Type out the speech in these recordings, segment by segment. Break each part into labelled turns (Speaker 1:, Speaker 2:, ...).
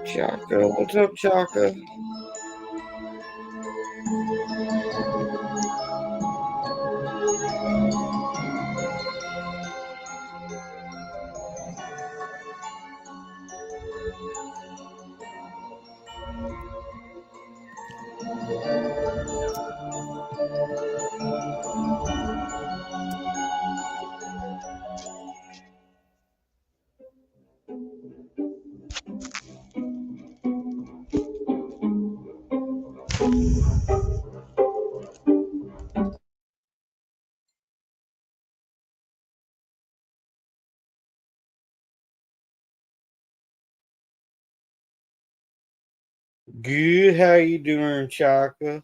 Speaker 1: Chaka, what's up, Chaka? Good, how you doing, Chaka?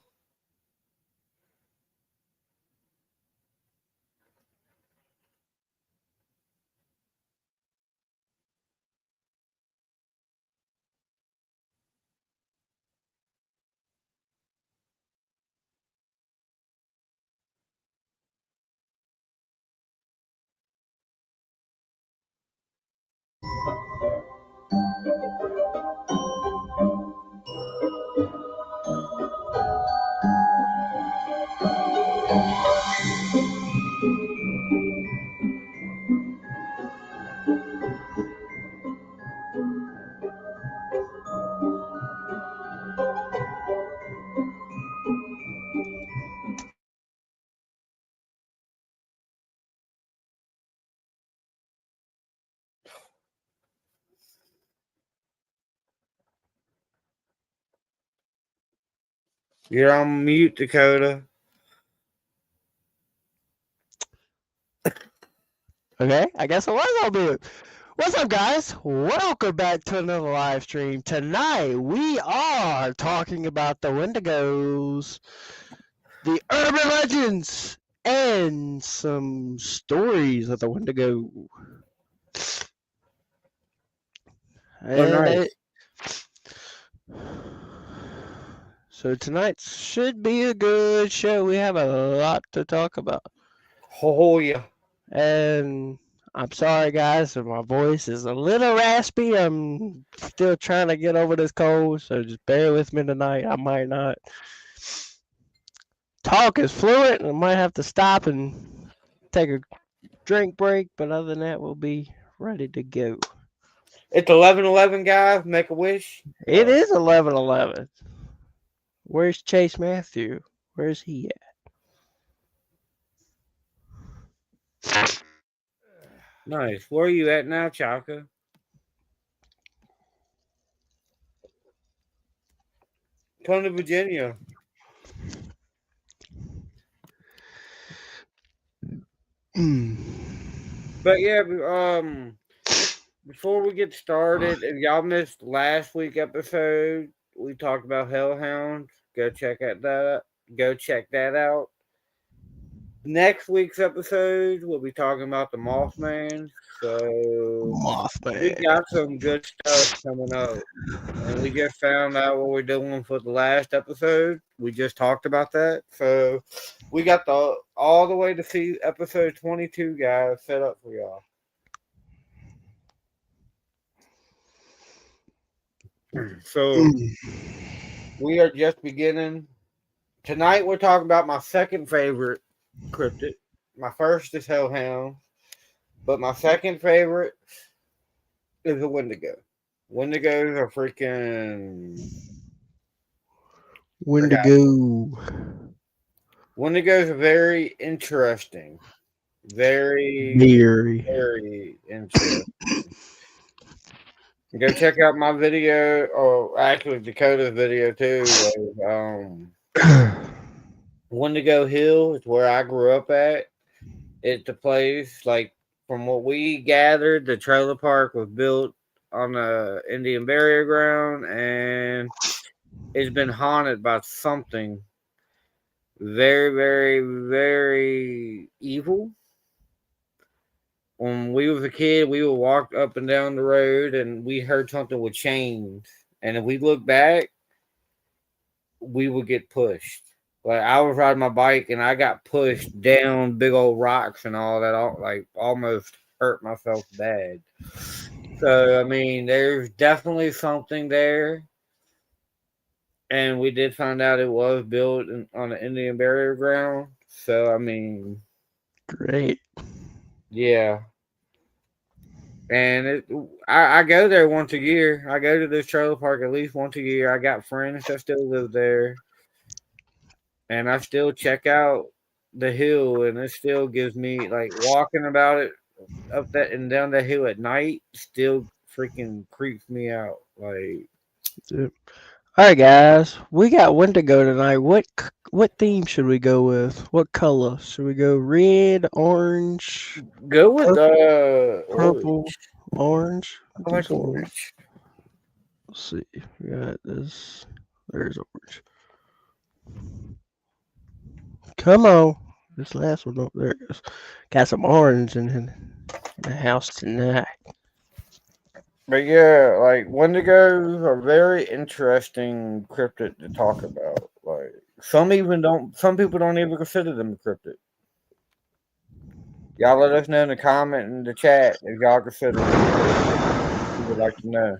Speaker 1: You're on mute, Dakota.
Speaker 2: Okay, I guess I was on mute. What's up, guys? Welcome back to another live stream. Tonight, we are talking about the Wendigos, the urban legends, and some stories of the Wendigo.
Speaker 1: Oh, nice.
Speaker 2: So tonight should be a good show. We have a lot to talk about.
Speaker 1: Oh, yeah.
Speaker 2: And I'm sorry, guys, if my voice is a little raspy. I'm still trying to get over this cold, so just bear with me tonight. I might not talk as fluent, and I might have to stop and take a drink break, but other than that, we'll be ready to go.
Speaker 1: It's 11:11, guys. Make a wish.
Speaker 2: It is 11:11. Where's Chase Matthew? Where's he at?
Speaker 1: Nice. Where are you at now, Chaka? Come to Virginia. But yeah, before we get started, if y'all missed last week's episode, we talked about hellhounds. Go check that. Go check that out. Next week's episode, we'll be talking about the Mothman. So we got some good stuff coming up. And we just found out what we're doing for the last episode. We just talked about that. So we got all the way to see episode 22, guys, set up for y'all. So we are just beginning. Tonight we're talking about my second favorite cryptid. My first is Hellhound, but my second favorite is a Wendigo. Wendigos are freaking. Forgot.
Speaker 2: Wendigo.
Speaker 1: Wendigos are very interesting. Very,
Speaker 2: Very.
Speaker 1: very interesting. Go check out my video, or actually Dakota's video too. Wendigo Hill is where I grew up at. It's the place, like, from what we gathered, the trailer park was built on the Indian burial ground, and it's been haunted by something very, very, very evil. When we was a kid, we would walk up and down the road, and we heard something with chains, and if we looked back, we would get pushed. Like, I was riding my bike and I got pushed down big old rocks and all that, like almost hurt myself bad. So I mean, there's definitely something there, and we did find out it was built on an Indian burial ground. So I mean,
Speaker 2: Great.
Speaker 1: yeah, and I go there once a year. I go to this trailer park at least once a year. I got friends that still live there, and I still check out the hill, and it still gives me, like, walking about it up that and down that hill at night still freaking creeps me out. Like,
Speaker 2: All right, guys. We got Wendigo tonight. What theme should we go with? What color? Should we go red, orange,
Speaker 1: go with
Speaker 2: purple,
Speaker 1: orange.
Speaker 2: orange?
Speaker 1: I
Speaker 2: Do
Speaker 1: like
Speaker 2: some orange.
Speaker 1: orange.
Speaker 2: Let's see. We got this. There's orange. Come on. This last one. Oh, there it goes. Got some orange in the house tonight.
Speaker 1: But yeah, like, Wendigos are very interesting cryptid to talk about. Like, some people don't even consider them a cryptid. Y'all let us know in the comment in the chat if y'all consider them a cryptid. We would like to know.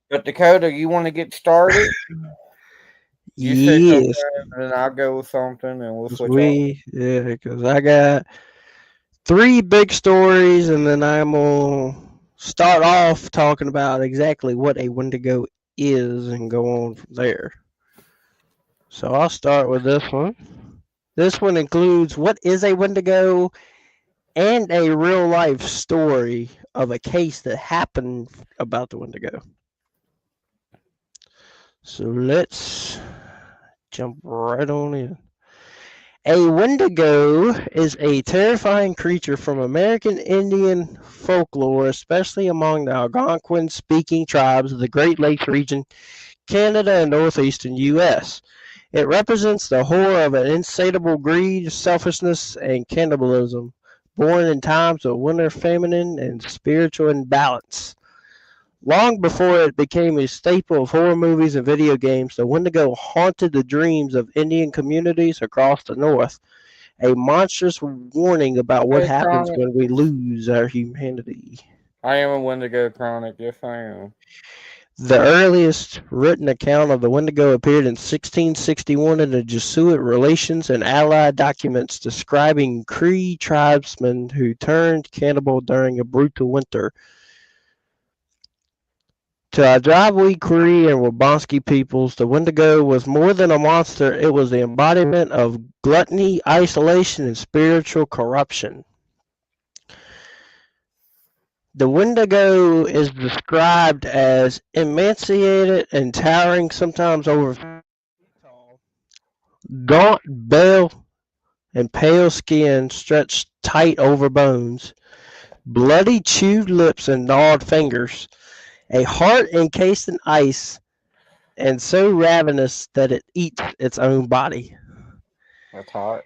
Speaker 1: But Dakota, you want to get started? You say something,
Speaker 2: Yes.
Speaker 1: and then I'll go with something, and we'll
Speaker 2: 'Cause
Speaker 1: switch off.
Speaker 2: because I got three big stories, and then I'm gonna start off talking about exactly what a Wendigo is and go on from there. So I'll start with this one. This one includes what is a Wendigo and a real life story of a case that happened about the Wendigo. So let's jump right on in. A Wendigo is a terrifying creature from American Indian folklore, especially among the Algonquin-speaking tribes of the Great Lakes region, Canada, and northeastern U.S. It represents the horror of an insatiable greed, selfishness, and cannibalism, born in times of winter famine and spiritual imbalance. Long before it became a staple of horror movies and video games, the Wendigo haunted the dreams of Indian communities across the North, a monstrous warning about what
Speaker 1: Hey,
Speaker 2: happens
Speaker 1: Chronic.
Speaker 2: when we lose our humanity.
Speaker 1: I am a Wendigo Chronic. Yes, I am.
Speaker 2: The earliest written account of the Wendigo appeared in 1661 in the Jesuit Relations and Allied documents describing Cree tribesmen who turned cannibal during a brutal winter. To Ojibwe, Cree, and Wabanski peoples, the Wendigo was more than a monster, it was the embodiment of gluttony, isolation, and spiritual corruption. The Wendigo is described as emaciated and towering, sometimes over 5 feet tall, gaunt, pale, and pale skin stretched tight over bones, bloody chewed lips and gnawed fingers, a heart encased in ice, and so ravenous that it eats its own body.
Speaker 1: That's hot.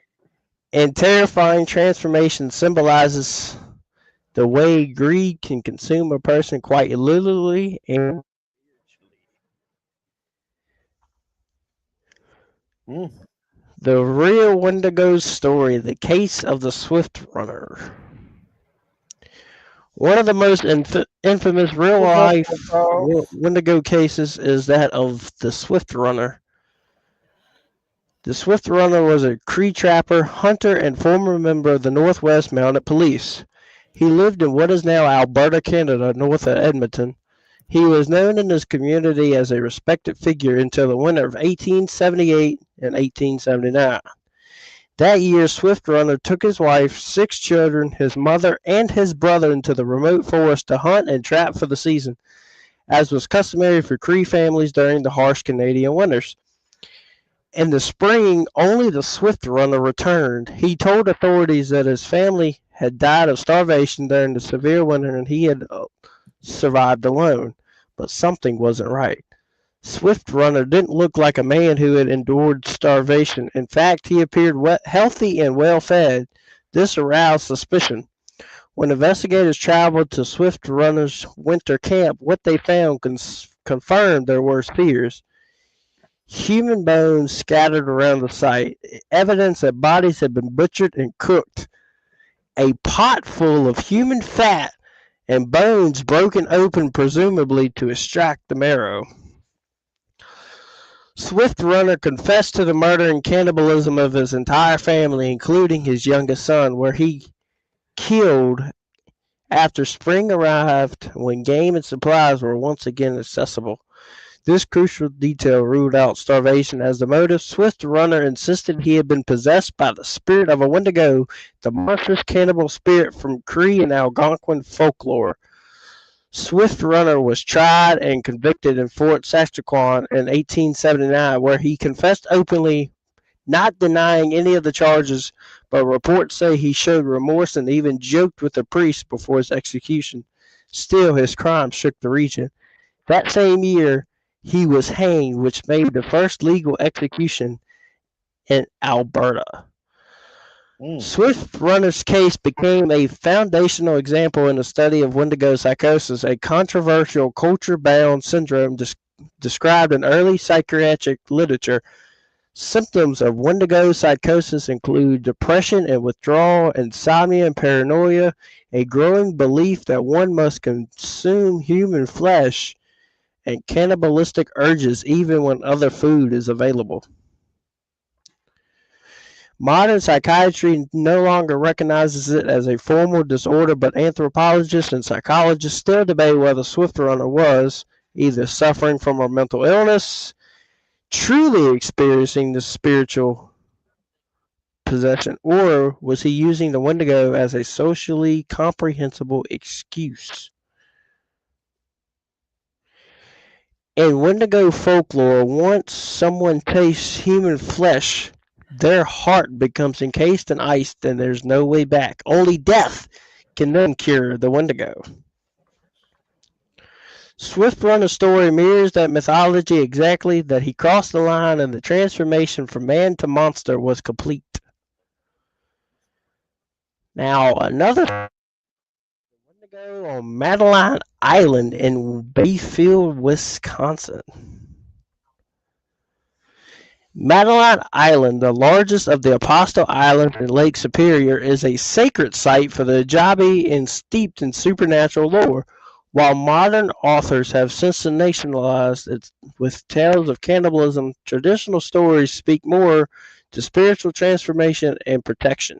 Speaker 2: And terrifying transformation symbolizes the way greed can consume a person quite literally and
Speaker 1: Mm.
Speaker 2: the real Wendigo's story, the case of the Swift Runner. One of the most infamous real
Speaker 1: What's up,
Speaker 2: life
Speaker 1: Charles?
Speaker 2: Wendigo cases is that of the Swift Runner. The Swift Runner was a Cree trapper, hunter, and former member of the Northwest Mounted Police. He lived in what is now Alberta, Canada, north of Edmonton. He was known in his community as a respected figure until the winter of 1878 and 1879. That year, Swift Runner took his wife, 6 children, his mother, and his brother into the remote forest to hunt and trap for the season, as was customary for Cree families during the harsh Canadian winters. In the spring, only the Swift Runner returned. He told authorities that his family had died of starvation during the severe winter and he had survived alone. But something wasn't right. Swift Runner didn't look like a man who had endured starvation. In fact, he appeared healthy and well fed. This aroused suspicion. When investigators traveled to Swift Runner's winter camp, what they found confirmed their worst fears. Human bones scattered around the site, evidence that bodies had been butchered and cooked. A pot full of human fat and bones broken open, presumably to extract the marrow. Swift Runner confessed to the murder and cannibalism of his entire family, including his youngest son, where he killed after spring arrived when game and supplies were once again accessible. This crucial detail ruled out starvation as the motive. Swift Runner insisted he had been possessed by the spirit of a Wendigo, the monstrous cannibal spirit from Cree and Algonquin folklore. Swift Runner was tried and convicted in Fort Saskatchewan in 1879, where he confessed openly, not denying any of the charges, but reports say he showed remorse and even joked with the priest before his execution. Still, his crime shook the region. That same year, he was hanged, which made the first legal execution in Alberta. Swift Runner's case became a foundational example in the study of Wendigo psychosis, a controversial culture-bound syndrome described in early psychiatric literature. Symptoms of Wendigo psychosis include depression and withdrawal, insomnia and paranoia, a growing belief that one must consume human flesh, and cannibalistic urges even when other food is available. Modern psychiatry no longer recognizes it as a formal disorder, but anthropologists and psychologists still debate whether Swift Runner was either suffering from a mental illness, truly experiencing the spiritual possession, or was he using the Wendigo as a socially comprehensible excuse? In Wendigo folklore, once someone tastes human flesh, their heart becomes encased in ice and there's no way back. Only death can then cure the Wendigo. Swift Runner's story mirrors that mythology exactly, that he crossed the line and the transformation from man to monster was complete. Now, another Wendigo on Madeline Island in Bayfield, Wisconsin. Madeline Island, the largest of the Apostle Islands in Lake Superior, is a sacred site for the Ajabi and steeped in supernatural lore. While modern authors have sensationalized it with tales of cannibalism, traditional stories speak more to spiritual transformation and protection.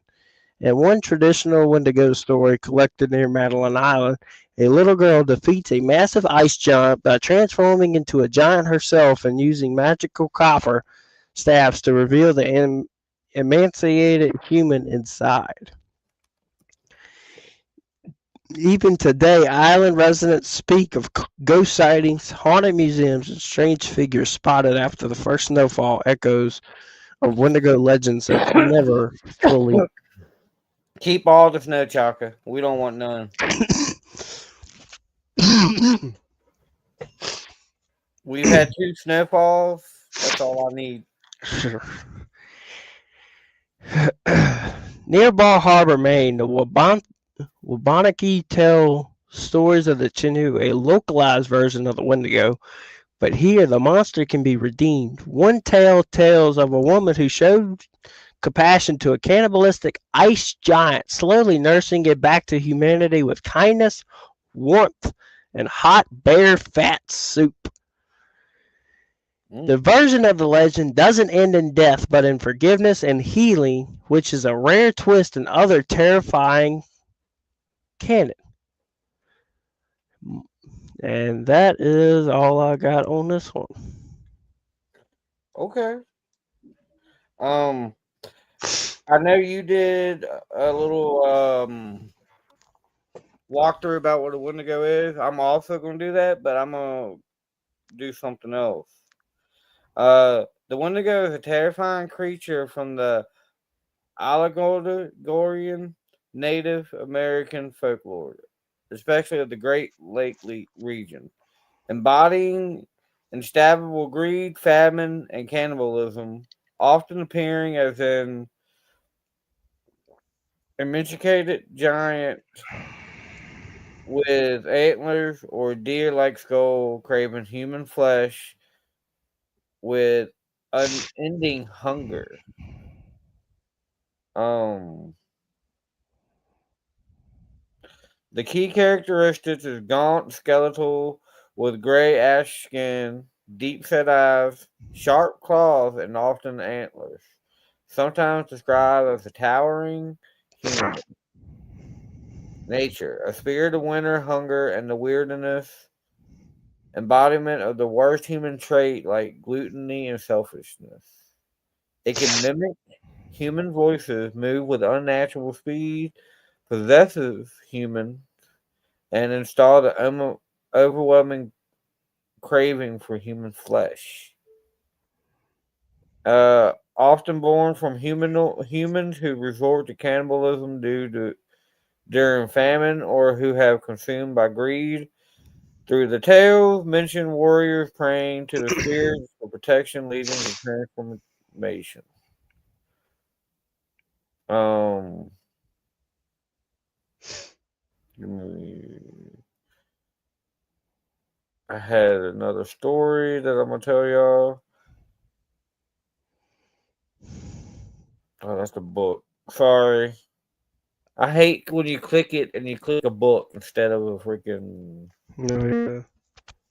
Speaker 2: In one traditional Wendigo story collected near Madeline Island, a little girl defeats a massive ice giant by transforming into a giant herself and using magical copper staffs to reveal the emaciated human inside. Even today, island residents speak of ghost sightings, haunted museums, and strange figures spotted after the first snowfall. Echoes of Wendigo legends have never fully.
Speaker 1: Keep all the snow, Chaka. We don't want none. We've had 2 snowfalls. That's all I need.
Speaker 2: Near Bar Harbor, Maine, the Wabanaki tell stories of the Chinoo, a localized version of the Wendigo, but here the monster can be redeemed. One tale tells of a woman who showed compassion to a cannibalistic ice giant, slowly nursing it back to humanity with kindness, warmth, and hot bear fat soup. The version of the legend doesn't end in death, but in forgiveness and healing, which is a rare twist in other terrifying canon. And that is all I got on this one.
Speaker 1: Okay. Um, I know you did a little walkthrough about what a Wendigo is. I'm also gonna do that, but I'm gonna do something else. The Wendigo is a terrifying creature from the Allegorian Native American folklore, especially of the Great Lake region, embodying insatiable greed, famine, and cannibalism, often appearing as an emaciated giant with antlers or deer-like skull, craving human flesh with unending hunger. Um, the key characteristics is gaunt, skeletal, with gray ash skin, deep-set eyes, sharp claws, and often antlers. Sometimes described as a towering human. Nature, a spirit of winter, hunger, and the weirdness, embodiment of the worst human trait like gluttony and selfishness. It can mimic human voices, move with unnatural speed, possesses human, and install the overwhelming craving for human flesh. Often born from humans who resort to cannibalism due to during famine or who have consumed by greed. Through the tales, mention warriors praying to the spirits for protection, leading to transformation. Um, give me- I had another story that I'm gonna tell y'all. Oh, that's the book. Sorry. I hate when you click it and you click a book instead of a freaking.
Speaker 2: No, yeah.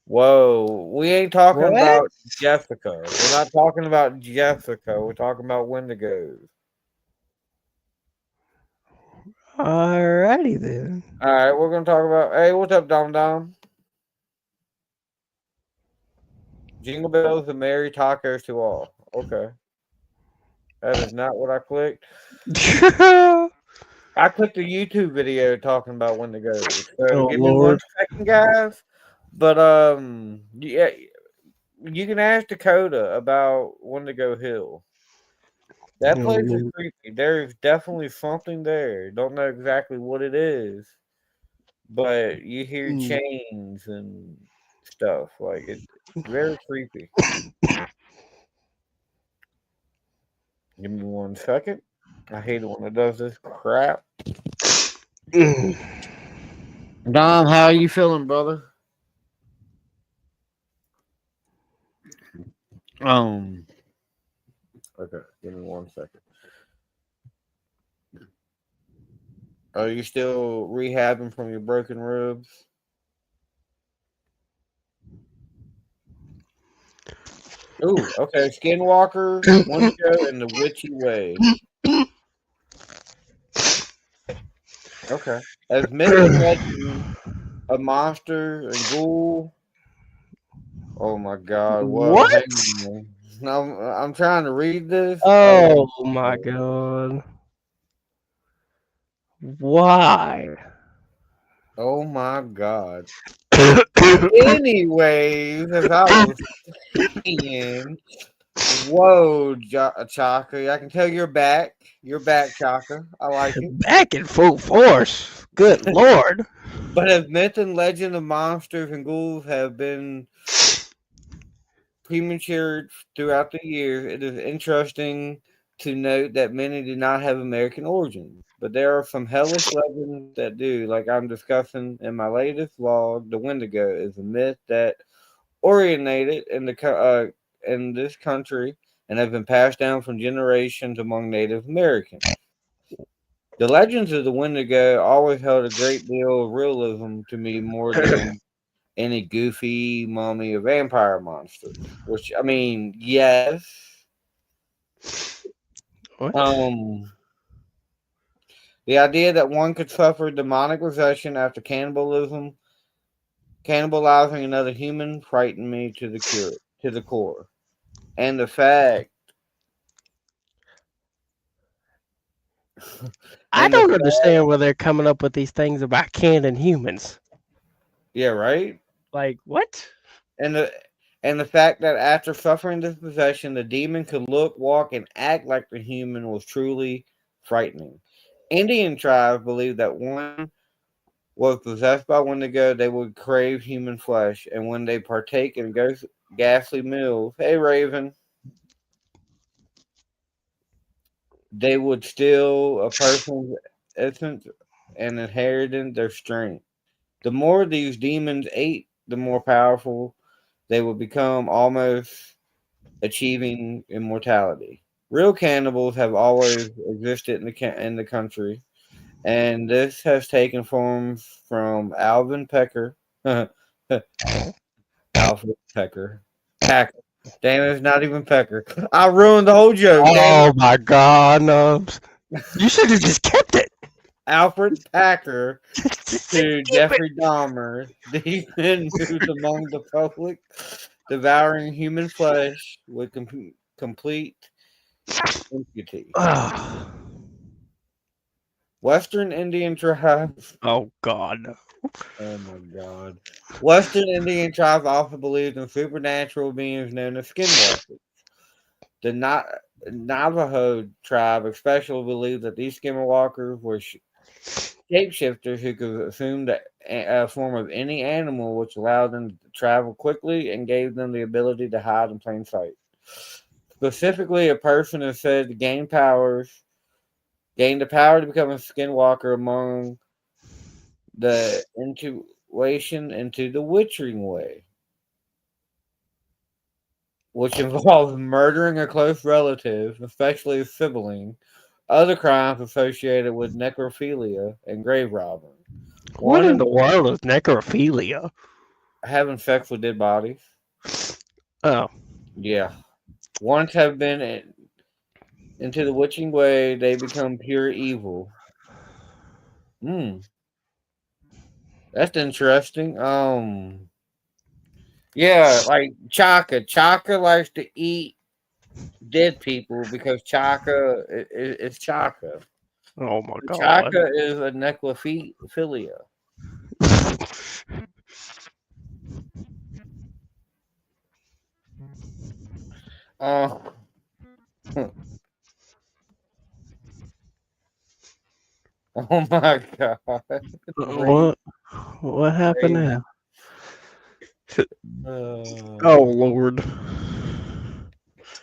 Speaker 1: Whoa, we ain't talking
Speaker 2: What?
Speaker 1: about Jessica. We're not talking about Jessica. We're talking about Wendigos.
Speaker 2: Alrighty then.
Speaker 1: All right, we're gonna talk about. Hey, what's up, Dom Dom? Jingle bells and merry tacos to all. Okay, that is not what I clicked. I clicked a YouTube video talking about Wendigos. So
Speaker 2: Oh
Speaker 1: give me one
Speaker 2: Lord.
Speaker 1: second, guys. But yeah, you can ask Dakota about Wendigo Hill. That
Speaker 2: Oh
Speaker 1: place is
Speaker 2: Lord.
Speaker 1: creepy. There is definitely something there. Don't know exactly what it is, but you hear
Speaker 2: Mm.
Speaker 1: chains and stuff. Like it's very creepy. Give me one second. I hate it when it does this crap.
Speaker 2: Mm.
Speaker 1: Dom, how you feeling, brother? Um. Okay, give me one second. Are you still rehabbing from your broken ribs? Ooh, okay. Skinwalker, Wendigo, and the Witchy Way. Okay. As myth and legend of monster and ghoul. Oh my God! Whoa,
Speaker 2: What?
Speaker 1: hang on. I'm trying to read this. Oh,
Speaker 2: Oh my God. Why?
Speaker 1: oh my God. Anyways, as I was saying, whoa, Chaka, I can tell you're back. You're back, Chaka. I like it.
Speaker 2: Back in full force. Good Lord.
Speaker 1: But as myth and legend of monsters and ghouls have been prematured throughout the years, it is interesting to note that many do not have American origins. But there are some hellish legends that do, like I'm discussing in my latest vlog. The Wendigo is a myth that originated in the in this country and have been passed down from generations among Native Americans. The legends of the Wendigo always held a great deal of realism to me more than any goofy mummy or vampire monsters. Which I mean, yes.
Speaker 2: What?
Speaker 1: Um, the idea that one could suffer demonic possession after cannibalizing another human, frightened me to the core. And the fact,
Speaker 2: I
Speaker 1: and the
Speaker 2: don't
Speaker 1: fact,
Speaker 2: understand where they're coming up with these things about canning humans.
Speaker 1: yeah, right.
Speaker 2: Like what?
Speaker 1: And the fact that after suffering this possession, the demon could look, walk, and act like the human was truly frightening. Indian tribes believed that one was possessed by Wendigo, they would crave human flesh, and when they partake in ghastly meals, hey Raven, they would steal a person's essence and inherit their strength. The more these demons ate, the more powerful they would become, almost achieving immortality. Real cannibals have always existed in the country, and this has taken forms from Alvin Pecker, Alfred Pecker, Packer. Damn, it's not even Pecker. I ruined the whole joke. Dang it,
Speaker 2: Oh my god, Nubs. You should have just kept it.
Speaker 1: Alfred Packer
Speaker 2: Just
Speaker 1: to
Speaker 2: keep it.
Speaker 1: Jeffrey Dahmer. These men moved among the public, devouring human flesh with complete impunity.
Speaker 2: Oh,
Speaker 1: Western Indian tribes.
Speaker 2: oh god. No.
Speaker 1: Oh my god. Western Indian tribes also believed in supernatural beings known as skinwalkers. The Navajo tribe especially believed that these skinwalkers were shapeshifters who could assume the form of any animal, which allowed them to travel quickly and gave them the ability to hide in plain sight. Specifically, a person is said to gain the power to become a skinwalker among the intuition into the witching way, which involves murdering a close relative, especially a sibling, other crimes associated with necrophilia and grave robbing.
Speaker 2: What
Speaker 1: One
Speaker 2: in the
Speaker 1: in
Speaker 2: world is necrophilia?
Speaker 1: having sex with dead bodies.
Speaker 2: Oh.
Speaker 1: Yeah. Once have been into the witching way, they become pure evil. Hmm, that's interesting. Yeah, like Chaka. Chaka likes to eat dead people because is Chaka.
Speaker 2: Oh my god.
Speaker 1: Chaka is a necrophilia. Uh, oh my god. Raven.
Speaker 2: What? What happened
Speaker 1: Raven.
Speaker 2: now? Oh
Speaker 1: Uh,
Speaker 2: lord.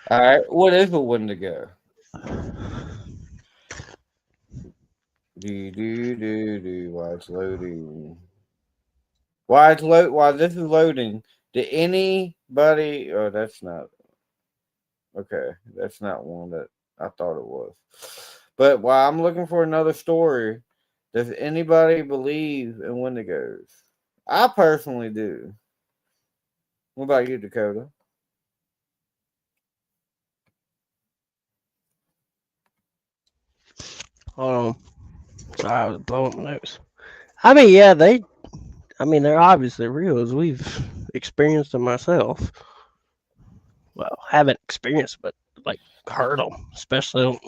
Speaker 1: all right. What is a Wendigo? Do. Why it's loading? Why this is loading? Did anybody? Oh, that's not okay. That's not one that I thought it was. But while I'm looking for another story, does anybody believe in Wendigos? I personally do. What about you, Dakota?
Speaker 2: Hold on. Sorry, I was blowing my nose. I mean, yeah, they're obviously real as we've experienced them myself. Well, haven't experienced, but like heard them, especially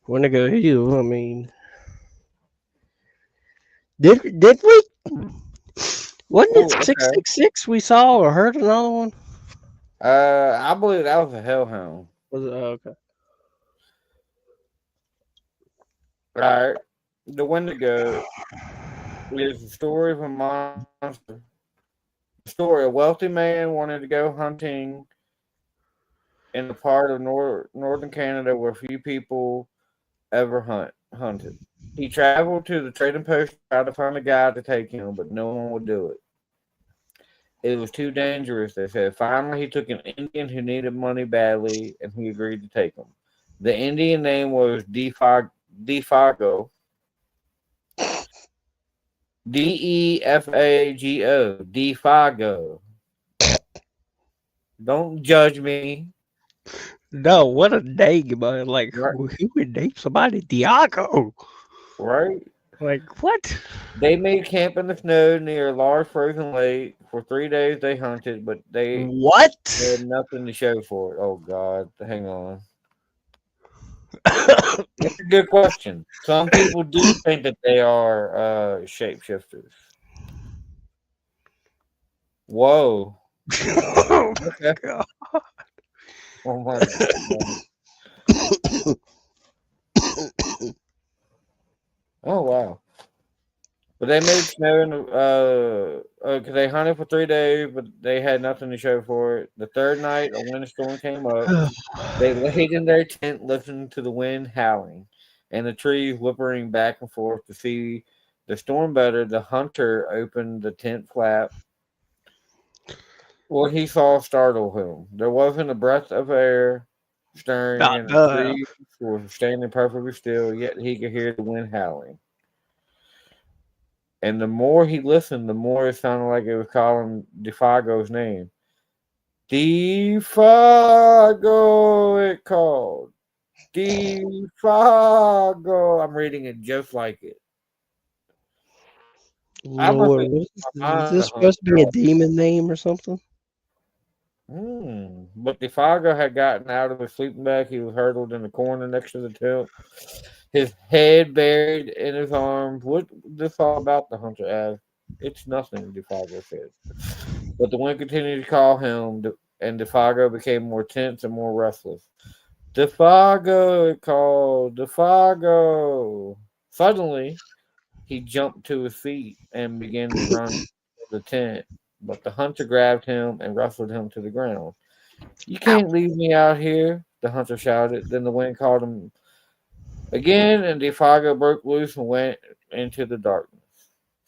Speaker 2: when they go Hill. I mean, did we? Wasn't it
Speaker 1: Oh,
Speaker 2: six
Speaker 1: okay.
Speaker 2: six six we saw or heard another one?
Speaker 1: I believe that was a hellhound.
Speaker 2: Was it? Oh, okay.
Speaker 1: All right. The Wendigo is the story of a monster. The story: a wealthy man wanted to go hunting in a part of northern Canada where few people ever hunted. He traveled to the trading post to try to find a guide to take him, but no one would do it. It was too dangerous, they said. Finally, he took an Indian who needed money badly, and he agreed to take him. The Indian name was Defago, Defago, Defago. Don't judge me,
Speaker 2: No, what a name, man. Like,
Speaker 1: right?
Speaker 2: who would name somebody Diago?
Speaker 1: Right?
Speaker 2: Like, what?
Speaker 1: They made camp in the snow near a large frozen lake. For 3 days they hunted, but they had
Speaker 2: What?
Speaker 1: nothing to show for it. Oh God, hang on. It's a good question. Some people do think that they are shapeshifters. Whoa.
Speaker 2: Oh my
Speaker 1: Okay.
Speaker 2: god.
Speaker 1: Oh my God. Oh wow. But they made snow in the, 'cause they hunted for 3 days, but they had nothing to show for it. The third night, a winter storm came up. They laid in their tent, listening to the wind howling and the trees whimpering back and forth. To see the storm better, the hunter opened the tent flap. What he saw startled him. There wasn't a breath of air stirring,
Speaker 2: Not
Speaker 1: and the
Speaker 2: the
Speaker 1: trees were standing perfectly still, yet he could hear the wind howling. And the more he listened, the more it sounded like it was calling Defago's name. Defago, it called. Defago. I'm reading it just like it. I must
Speaker 2: Lord.
Speaker 1: have
Speaker 2: Is
Speaker 1: my
Speaker 2: this
Speaker 1: mind
Speaker 2: supposed to be a demon name or something?
Speaker 1: But Defago had gotten out of his sleeping bag. He was hurdled in the corner next to the tent, his head buried in his arms. What this all about? The hunter asked. It's nothing, Defago said. But the wind continued to call him, and Defago became more tense and more restless. Defago, it called. Defago. Suddenly, he jumped to his feet and began to run to the tent. But the hunter grabbed him and wrestled him to the ground. You
Speaker 2: Ow.
Speaker 1: can't leave me out here, the hunter shouted. Then the wind called him again, and Defago broke loose and went into the darkness.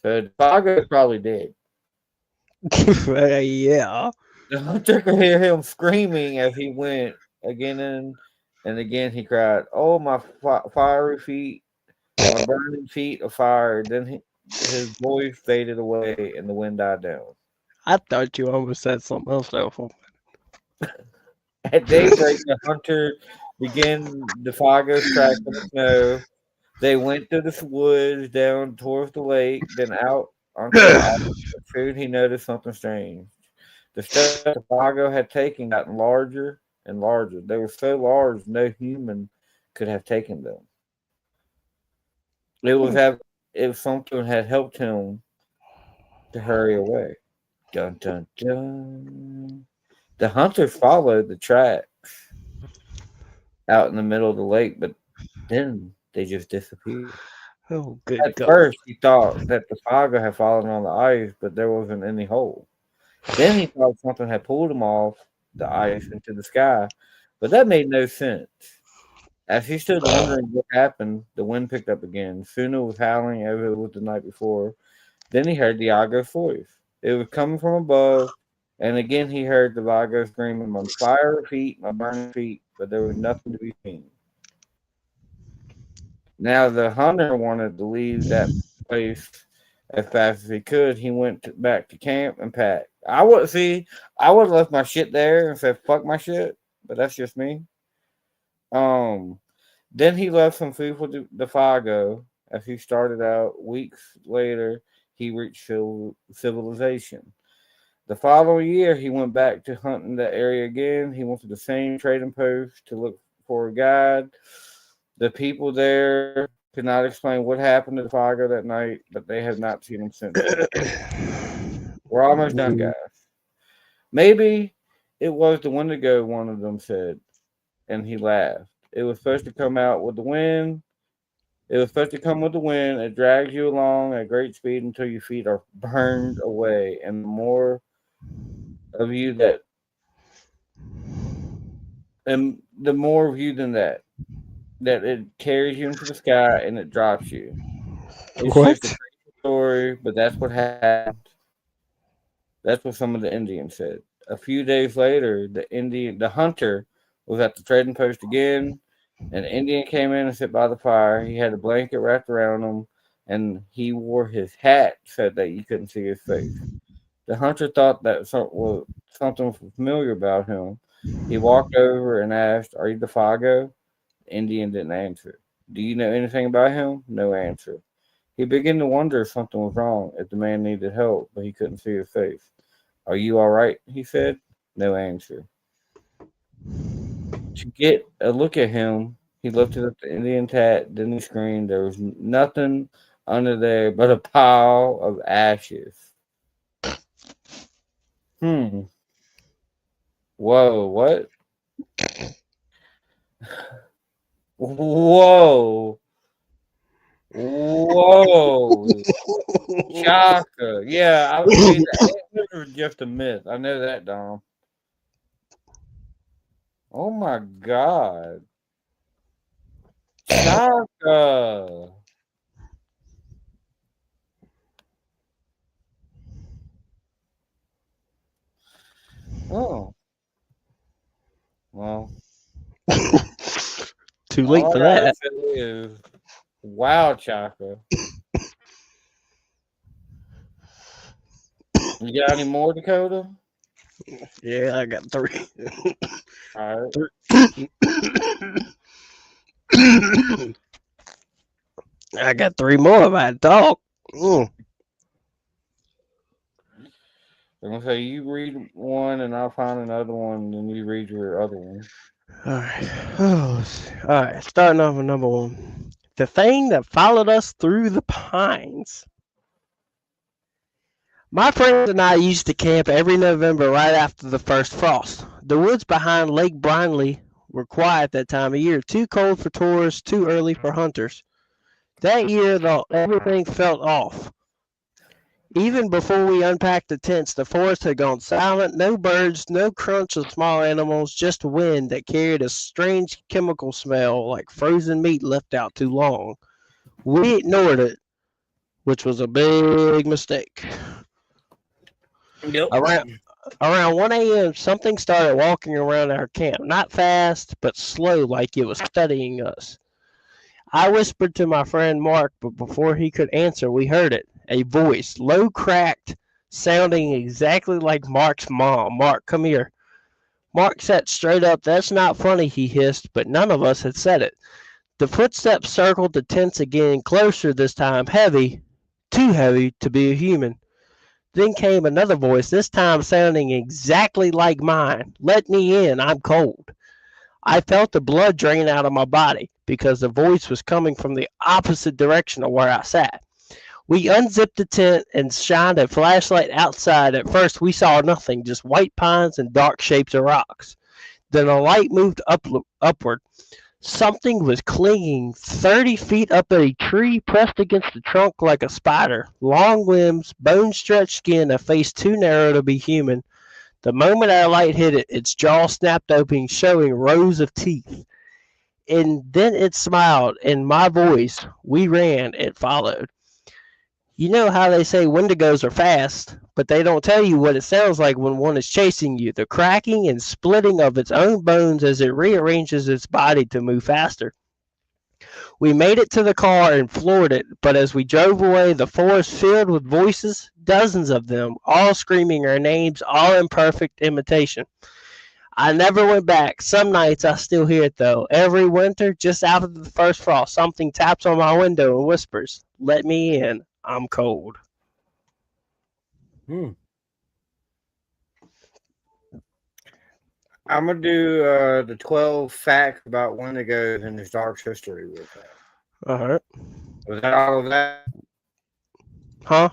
Speaker 1: So Defago is probably dead.
Speaker 2: Yeah.
Speaker 1: The hunter could hear him screaming as he went again and again. He cried, "Oh, my fiery feet, my burning feet of fire!" Then his voice faded away and the wind died down.
Speaker 2: I thought you almost said something else though.
Speaker 1: At daybreak, the hunter began Defago's track in the snow. They went through the woods down towards the lake, then out onto the ice. Soon he noticed something strange. The steps Defago had taken gotten larger and larger. They were so large no human could have taken them. It was as if something had helped him to hurry away. Dun dun dun. The hunters followed the tracks out in the middle of the lake, but then they just disappeared.
Speaker 2: Oh, good
Speaker 1: At
Speaker 2: God.
Speaker 1: first, he thought that the Defago had fallen on the ice, but there wasn't any hole. Then he thought something had pulled him off the ice into the sky, but that made no sense. As he stood wondering what happened, the wind picked up again. Soon it was howling as it was the night before. Then he heard Diago's voice. It was coming from above, and again he heard Diago screaming, "My fire feet, my burning feet," but there was nothing to be seen. Now the hunter wanted to leave that place as fast as he could. He went back to camp and packed. I would have left my shit there and said, "Fuck my shit," but that's just me. Um, then he left some food for the Fago. As he started out, weeks later, he reached civilization. The following year, he went back to hunting that area again. He went to the same trading post to look for a guide. The people there could not explain what happened to the Fago that night, but they have not seen him since then. We're almost done, guys. Maybe it was the Wendigo, one of them said, and he laughed. It was supposed to come out with the wind. It was supposed to come with the wind. It drags you along at great speed until your feet are burned away. And the more of you that, and the more of you than that, that it carries you into the sky and it drops you. It's just a
Speaker 2: What?
Speaker 1: crazy story, but that's what happened. That's what some of the Indians said. A few days later, the hunter, was at the trading post again. An Indian came in and sat by the fire. He had a blanket wrapped around him, and he wore his hat so that you couldn't see his face. The hunter thought that something familiar about him. He walked over and asked, "Are you the Fago?" The Indian didn't answer. "Do you know anything about him?" No answer. He began to wonder if something was wrong, if the man needed help, but he couldn't see his face. "Are you all right?" he said. No answer. To get a look at him, he lifted up the Indian hat, then he screamed. There was nothing under there but a pile of ashes. Hmm. Whoa, what? Whoa. Whoa. Chaka. Yeah, I would say the antlers are just a myth. I know that, Dom. Oh my god. Chaka. Oh. Well,
Speaker 2: Too late
Speaker 1: all
Speaker 2: for
Speaker 1: I gotta
Speaker 2: that.
Speaker 1: say is wow, Chaka. You got any more, Dakota?
Speaker 2: Yeah, I got three.
Speaker 1: Alright.
Speaker 2: Three. I got three more if I talk. Mm.
Speaker 1: I'm gonna say you read one and I'll find another one, and you read your other one.
Speaker 2: All right. Oh, all right. Starting off with number one. The thing that followed us through the pines. My friends and I used to camp every November right after the first frost. The woods behind Lake Brinley were quiet that time of year, too cold for tourists, too early for hunters. That year, though, everything felt off. Even before we unpacked the tents, the forest had gone silent. No birds, no crunch of small animals, just wind that carried a strange chemical smell like frozen meat left out too long. We ignored it, which was a big mistake.
Speaker 1: Yep.
Speaker 2: Around Around 1 a.m., something started walking around our camp, not fast, but slow, like it was studying us. I whispered to my friend Mark, but before he could answer, we heard it. A voice, low cracked, sounding exactly like Mark's mom. Mark, come here. Mark sat straight up. That's not funny, he hissed, but none of us had said it. The footsteps circled the tents again, closer this time, heavy, too heavy to be a human. Then came another voice, this time sounding exactly like mine. Let me in, I'm cold. I felt the blood drain out of my body because the voice was coming from the opposite direction of where I sat. We unzipped the tent and shined a flashlight outside. At first, we saw nothing, just white pines and dark shapes of rocks. Then the light moved upward. Something was clinging 30 feet up a tree, pressed against the trunk like a spider. Long limbs, bone stretched skin, a face too narrow to be human. The moment our light hit it, its jaw snapped open, showing rows of teeth. And then it smiled, and my voice, we ran, it followed. You know how they say Wendigos are fast, but they don't tell you what it sounds like when one is chasing you, the cracking and splitting of its own bones as it rearranges its body to move faster. We made it to the car and floored it, but as we drove away, the forest filled with voices, dozens of them, all screaming our names, all in perfect imitation. I never went back. Some nights I still hear it though. Every winter, just after the first frost, something taps on my window and whispers, "Let me in. I'm cold."
Speaker 1: Hmm. I'm gonna do the 12 facts about Wendigos and his dark history with that.
Speaker 2: All right.
Speaker 1: Was that all of that?
Speaker 2: Huh?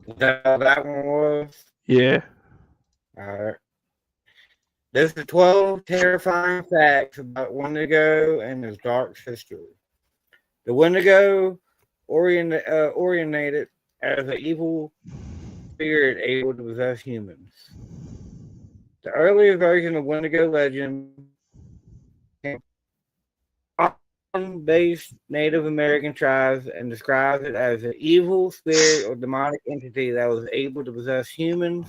Speaker 1: Was that all that one was?
Speaker 2: Yeah.
Speaker 1: All right. There's the 12 terrifying facts about Wendigo and his dark history. The Wendigo oriented as an evil spirit able to possess humans. The earliest version of Wendigo legend came based Native American tribes and describes it as an evil spirit or demonic entity that was able to possess humans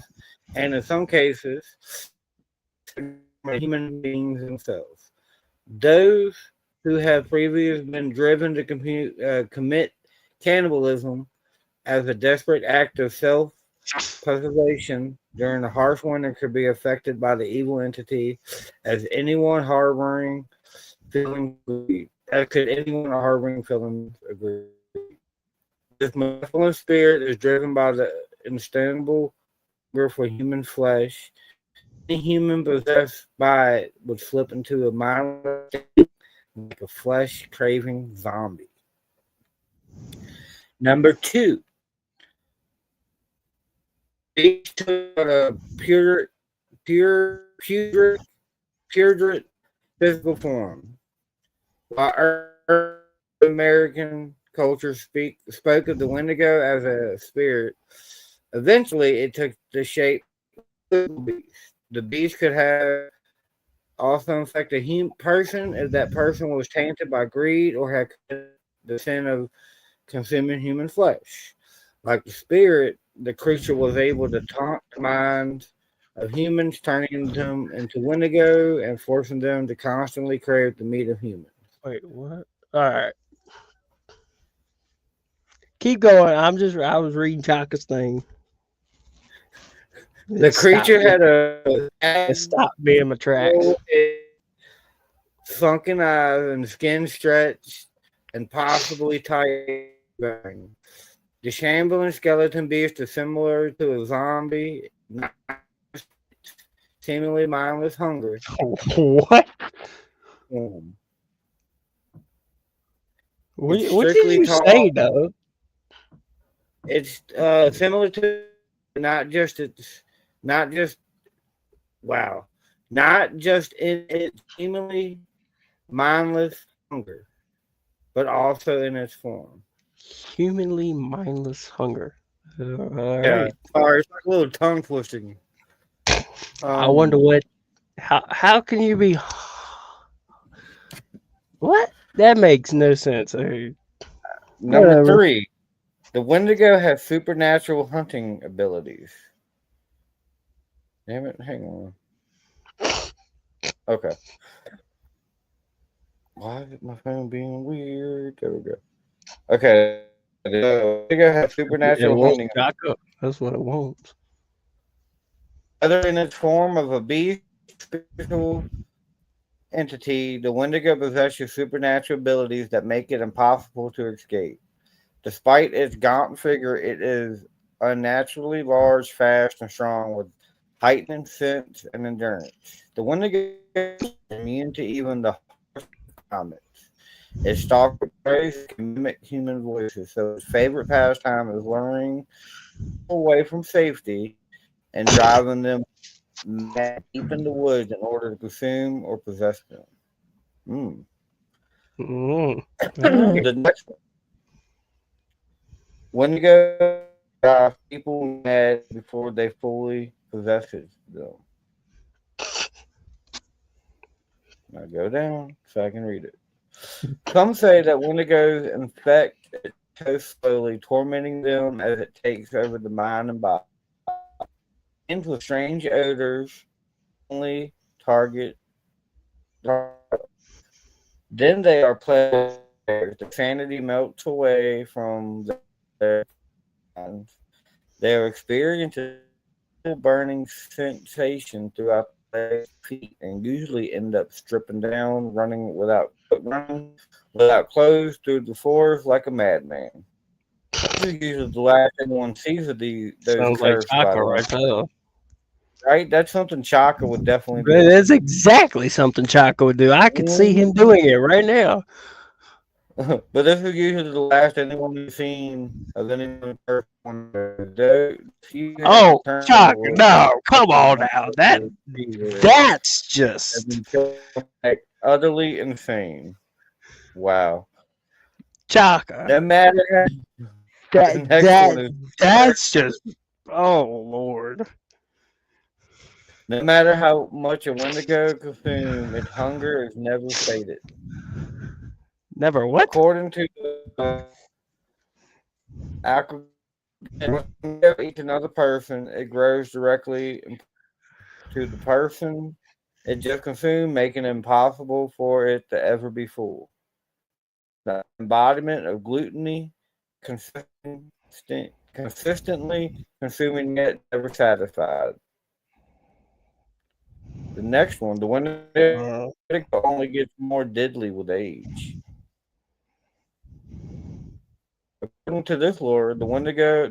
Speaker 1: and, in some cases, human beings themselves. Those who have previously been driven to commit cannibalism as a desperate act of self preservation during the harsh winter could be affected by the evil entity, as anyone harboring feelings agree. As could anyone harboring feelings agree. This malevolent spirit is driven by the insatiable hunger for human flesh. Any human possessed by it would slip into a mindless state like a flesh craving zombie. Number two, each took a pure physical form. While American culture spoke of the Wendigo as a spirit, eventually it took the shape of the beast. The beast could have also infect a person if that person was tainted by greed or had the sin of consuming human flesh. Like the spirit, the creature was able to taunt the minds of humans, turning them into Wendigo and forcing them to constantly crave the meat of humans.
Speaker 2: Wait, what? All right. Keep going. I was reading Chaka's thing.
Speaker 1: The creature had a
Speaker 2: It stopped me in my tracks.
Speaker 1: sunken eyes and skin stretched and possibly tight. The shambling skeleton beast is similar to a zombie, seemingly mindless hunger.
Speaker 2: What?
Speaker 1: Um,
Speaker 2: What did you say, though?
Speaker 1: It's similar to not just wow, not just in its seemingly mindless hunger, but also in its form.
Speaker 2: Humanly mindless hunger. All
Speaker 1: Yeah,
Speaker 2: right.
Speaker 1: sorry, it's like a little tongue twisting.
Speaker 2: I wonder what. How can you be? What? That makes no sense.
Speaker 1: Number
Speaker 2: Whatever.
Speaker 1: three, the Wendigo has supernatural hunting abilities. Damn it, hang on. Okay. Why is my phone being weird? There we go. Okay. The Wendigo has
Speaker 2: It
Speaker 1: supernatural
Speaker 2: won't
Speaker 1: hunting.
Speaker 2: Chaka. That's what it wants.
Speaker 1: Whether in its form of a beast, spiritual entity, the Wendigo possesses supernatural abilities that make it impossible to escape. Despite its gaunt figure, it is unnaturally large, fast, and strong with heightened sense and endurance. The Wendigo is immune to even the harshest climates. Its stalker praise can mimic human voices, so its favorite pastime is luring away from safety and driving them deep in the woods in order to consume or possess them. Mm.
Speaker 2: Mm. Right.
Speaker 1: The next one. Wendigo drive people mad before they fully possess them. Now go down so I can read it. Some say that Wendigos infect its host slowly, tormenting them as it takes over the mind and body. Into strange odors, only target. Then they are played. The sanity melts away from their minds. They are experiencing burning sensation throughout their feet and usually end up stripping down, running without clothes through the forest like a madman. This is usually the last anyone sees of those
Speaker 2: Sounds like
Speaker 1: cursed by
Speaker 2: Chaka
Speaker 1: the
Speaker 2: right there.
Speaker 1: right. That's something Chaka would definitely
Speaker 2: That
Speaker 1: do.
Speaker 2: is exactly something Chaka would do. I could see him doing it right now.
Speaker 1: But this is usually the last anyone has seen of anyone cursed. You have
Speaker 2: Oh,
Speaker 1: turned
Speaker 2: Chaka, no, come on now. That's
Speaker 1: have
Speaker 2: just
Speaker 1: been killed like utterly insane. Wow.
Speaker 2: Chaka.
Speaker 1: No matter how the
Speaker 2: That
Speaker 1: next
Speaker 2: that
Speaker 1: one is
Speaker 2: that's just oh Lord.
Speaker 1: no matter how much a Wendigo consume, its hunger is never sated.
Speaker 2: Never what?
Speaker 1: According to alcohol, each another person, it grows directly to the person it just consumed, making it impossible for it to ever be full. The embodiment of gluttony, consistently consuming yet never satisfied. The next one, the Wendigo only gets more deadly with age. According to this lore, the longer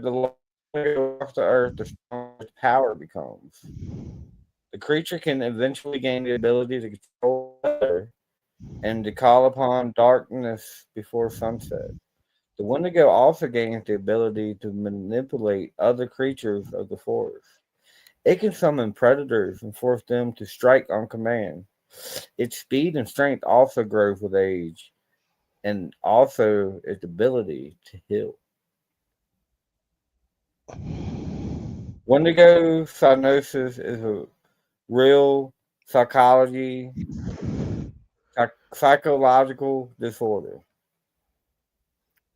Speaker 1: it walks the earth, the stronger its power becomes. The creature can eventually gain the ability to control weather and to call upon darkness before sunset. The Wendigo also gains the ability to manipulate other creatures of the forest. It can summon predators and force them to strike on command. Its speed and strength also grows with age, and also its ability to heal. Wendigo cyanosis is a real psychology psychological disorder.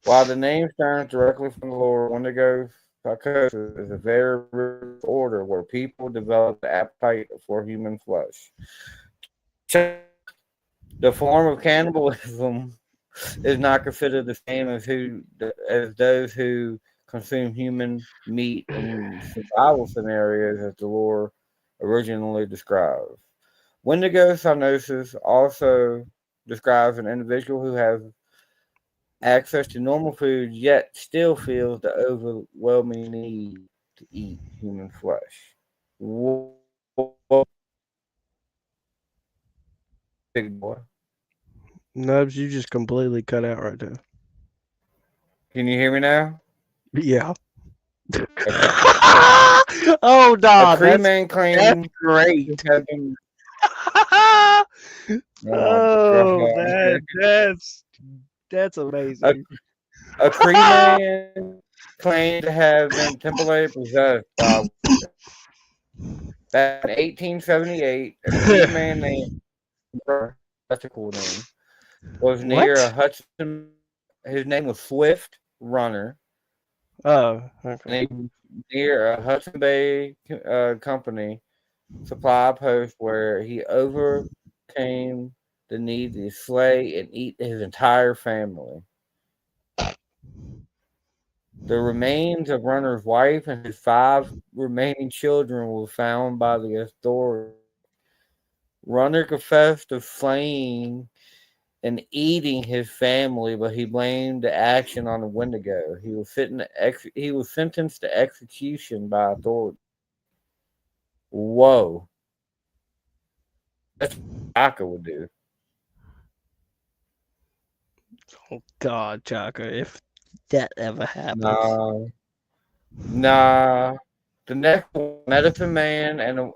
Speaker 1: While the name stems directly from the lore, Wendigo psychosis is a very real disorder where people develop the appetite for human flesh. The form of cannibalism is not considered the same as those who consume human meat in survival scenarios as the lore originally describes. Wendigo cyanosis also describes an individual who has access to normal food yet still feels the overwhelming need to eat human flesh. Whoa, big boy.
Speaker 2: Nubs, you just completely cut out right there.
Speaker 1: Can you hear me now?
Speaker 2: Yeah.
Speaker 1: Okay.
Speaker 2: Oh,
Speaker 1: A
Speaker 2: nah,
Speaker 1: Cree
Speaker 2: that's
Speaker 1: man
Speaker 2: that's
Speaker 1: claimed to
Speaker 2: great.
Speaker 1: have been. Oh my
Speaker 2: Oh
Speaker 1: god!
Speaker 2: man, that's
Speaker 1: A,
Speaker 2: amazing.
Speaker 1: a Cree man claimed to have been temporarily possessed by a Wendigo. Back in 1878, a Cree man named that's a cool name, was near a
Speaker 2: What?
Speaker 1: Hudson. His name was Swift Runner,
Speaker 2: Oh, okay.
Speaker 1: and he was near a Hudson Bay company supply post where he overcame the need to slay and eat his entire family. The remains of Runner's wife and his five remaining children were found by the authorities. Runner confessed to slaying and eating his family, but he blamed the action on the Wendigo. He was sentenced to execution by authorities. Whoa, that's what Aka would do.
Speaker 2: Oh God, Chaka, if that ever happens.
Speaker 1: Nah, nah. The next one, Medicine Man and a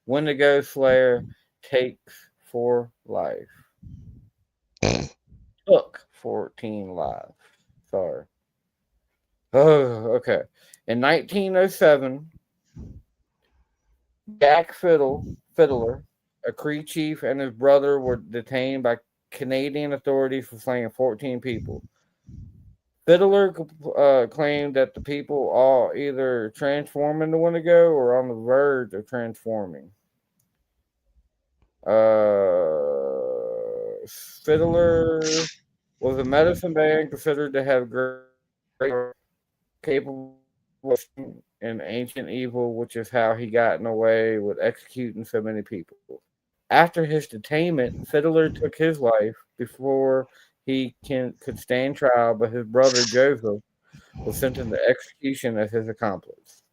Speaker 1: Wendigo Slayer takes for life. Took 14 lives. Sorry. Oh, okay. In 1907, Jack Fiddler, a Cree chief, and his brother were detained by Canadian authorities for slaying 14 people. Fiddler claimed that the people all either transformed into Wendigo or on the verge of transforming. Fiddler was a medicine man considered to have great capable in ancient evil, which is how he gotten away with executing so many people. After his detainment, Fiddler took his life before could stand trial, but his brother Joseph was sentenced to execution as his accomplice.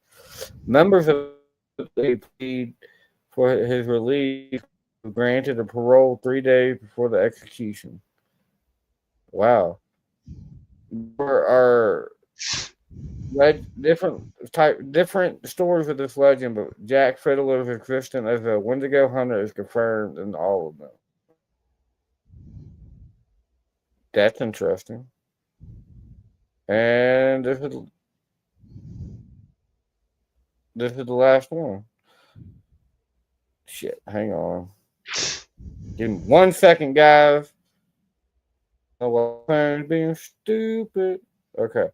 Speaker 1: Members of the plead for his release were granted a parole 3 days before the execution. Wow. There are different stories of this legend, but Jack Fiddler's existence as a Wendigo hunter is confirmed in all of them. That's interesting. And this is the last one. Shit, hang on. Give me 1 second, guys. Oh, well, phone's being stupid. Okay.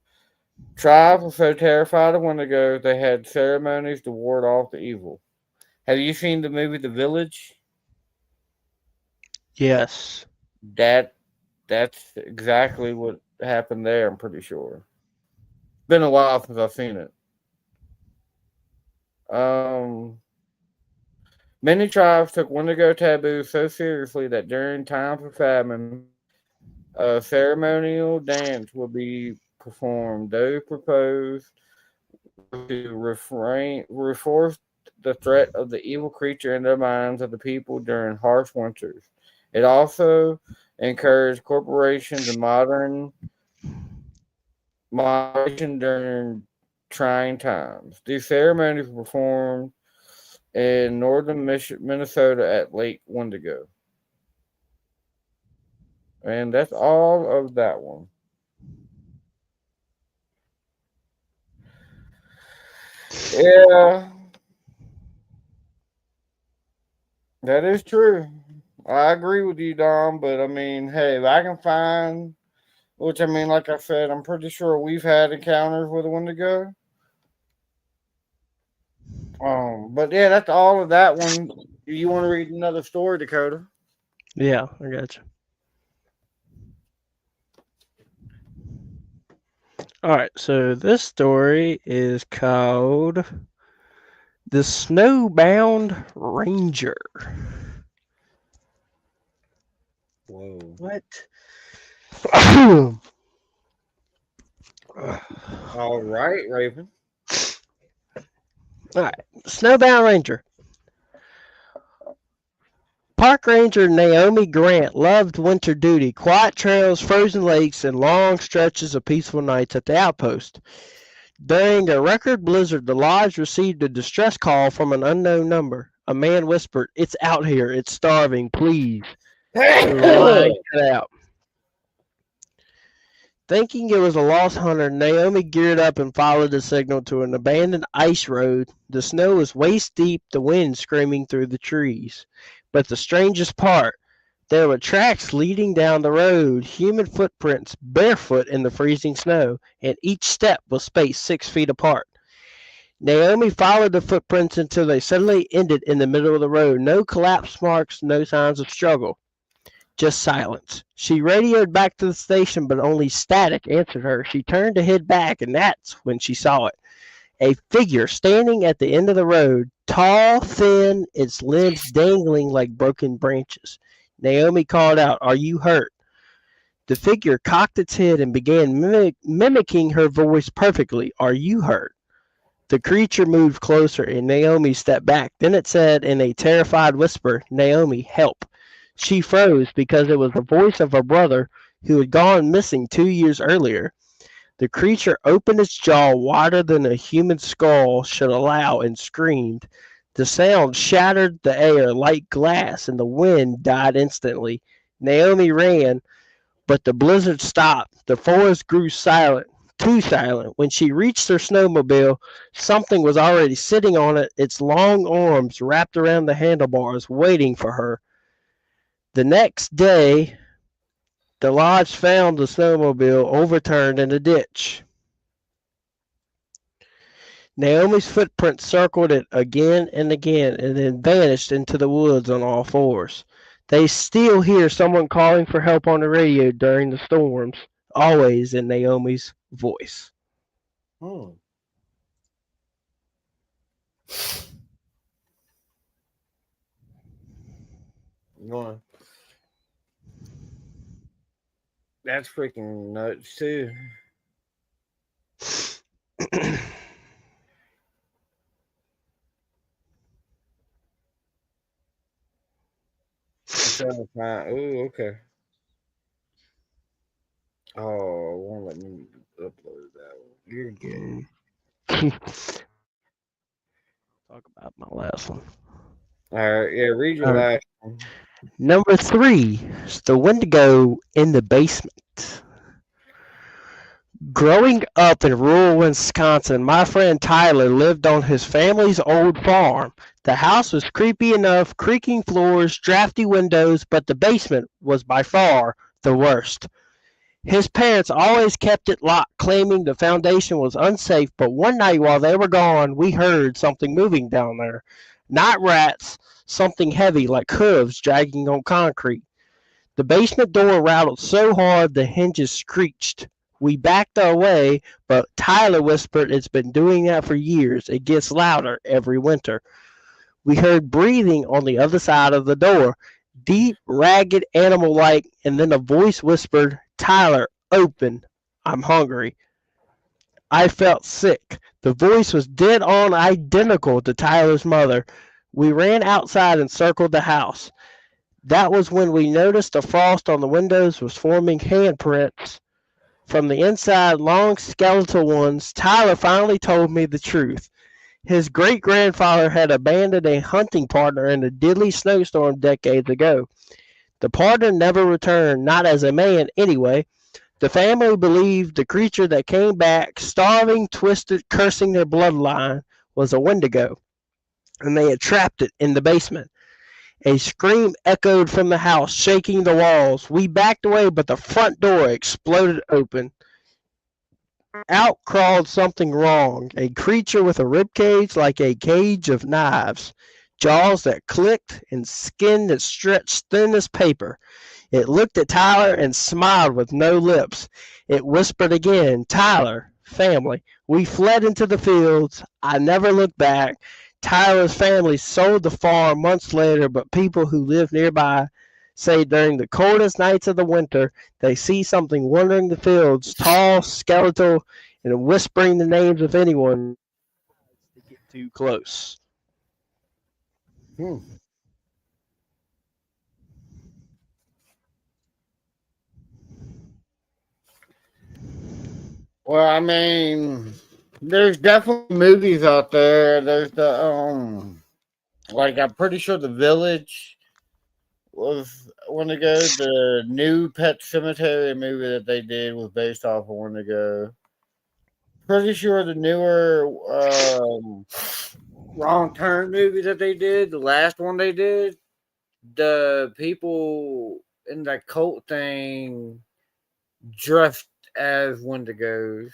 Speaker 1: Tribes were so terrified of Wendigo they had ceremonies to ward off the evil. Have you seen the movie The Village?
Speaker 2: Yes.
Speaker 1: That that's exactly what happened there. I'm pretty sure. Been a while since I've seen it. Um, Many tribes took Wendigo taboos so seriously that during times of famine, a ceremonial dance would be performed. Those proposed were to reinforce the threat of the evil creature in the minds of the people during harsh winters. It also encouraged corporations and modern moderation during trying times. These ceremonies were performed in northern Minnesota at Lake Wendigo. And that's all of that one. Yeah, that is true. I agree with you, Dom, but I mean, hey, if I can find, which I mean, like I said, I'm pretty sure we've had encounters with a Wendigo. But yeah, that's all of that one. Do you want to read another story, Dakota?
Speaker 2: Yeah, I got you. All right, so this story is called The Snowbound Ranger.
Speaker 1: Whoa.
Speaker 2: What? All
Speaker 1: All right, Raven.
Speaker 2: right, Snowbound Ranger. Park Ranger Naomi Grant loved winter duty, quiet trails, frozen lakes, and long stretches of peaceful nights at the outpost. During a record blizzard, the lodge received a distress call from an unknown number. A man whispered, "It's out here. It's starving. Please." The line cut out. Thinking it was a lost hunter, Naomi geared up and followed the signal to an abandoned ice road. The snow was waist deep, the wind screaming through the trees. But the strangest part, there were tracks leading down the road, human footprints, barefoot in the freezing snow, and each step was spaced 6 feet apart. Naomi followed the footprints until they suddenly ended in the middle of the road. No collapse marks, no signs of struggle, just silence. She radioed back to the station, but only static answered her. She turned to head back, and that's when she saw it. A figure standing at the end of the road, tall, thin, its limbs dangling like broken branches. Naomi called out, "Are you hurt?" The figure cocked its head and began mimicking her voice perfectly. "Are you hurt?" The creature moved closer, and Naomi stepped back. Then it said in a terrified whisper, "Naomi, help." She froze because it was the voice of her brother who had gone missing 2 years earlier. The creature opened its jaw wider than a human skull should allow and screamed. The sound shattered the air like glass, and the wind died instantly. Naomi ran, but the blizzard stopped. The forest grew silent, too silent. When she reached her snowmobile, something was already sitting on it, its long arms wrapped around the handlebars, waiting for her. The next day, the lodge found the snowmobile overturned in a ditch. Naomi's footprints circled it again and again and then vanished into the woods on all fours. They still hear someone calling for help on the radio during the storms, always in Naomi's voice.
Speaker 1: Hmm. Going. That's freaking nuts too. I'm trying to find. Oh, okay. Oh, it won't let me upload that one. You're gay.
Speaker 2: Talk about my last one.
Speaker 1: All right, yeah. Read your
Speaker 2: All right.
Speaker 1: last one.
Speaker 2: Number three is the Wendigo in the basement. Growing up in rural Wisconsin, my friend Tyler lived on his family's old farm. The house was creepy enough, creaking floors, drafty windows, but the basement was by far the worst. His parents always kept it locked, claiming the foundation was unsafe, but one night while they were gone, we heard something moving down there. Not rats, something heavy like hooves dragging on concrete. The basement door rattled so hard the hinges screeched. We backed away, but Tyler whispered it's been doing that for years. It gets louder every winter. We heard breathing on the other side of the door, deep, ragged, animal like, and then a voice whispered, Tyler, open. I'm hungry. I felt sick. The voice was dead on identical to Tyler's mother. We ran outside and circled the house. That was when we noticed the frost on the windows was forming handprints from the inside, long skeletal ones. Tyler finally told me the truth. His great grandfather had abandoned a hunting partner in a deadly snowstorm decades ago. The partner never returned, not as a man anyway. The family believed the creature that came back, starving, twisted, cursing their bloodline, was a Wendigo, and they had trapped it in the basement. A scream echoed from the house, shaking the walls. We backed away, but the front door exploded open. Out crawled something wrong, a creature with a rib cage like a cage of knives, jaws that clicked, and skin that stretched thin as paper. It looked at Tyler and smiled with no lips. It whispered again, Tyler, family. We fled into the fields. I never looked back. Tyler's family sold the farm months later, but people who live nearby say during the coldest nights of the winter they see something wandering the fields, tall, skeletal, and whispering the names of anyone to get too close.
Speaker 1: Hmm. Well, I mean, there's definitely movies out there. There's the like I'm pretty sure The Village was Wendigo. The new Pet Cemetery movie that they did was based off of Wendigo. Pretty sure the newer Wrong Turn movie that they did, the last one they did, the people in that cult thing dressed as Wendigos.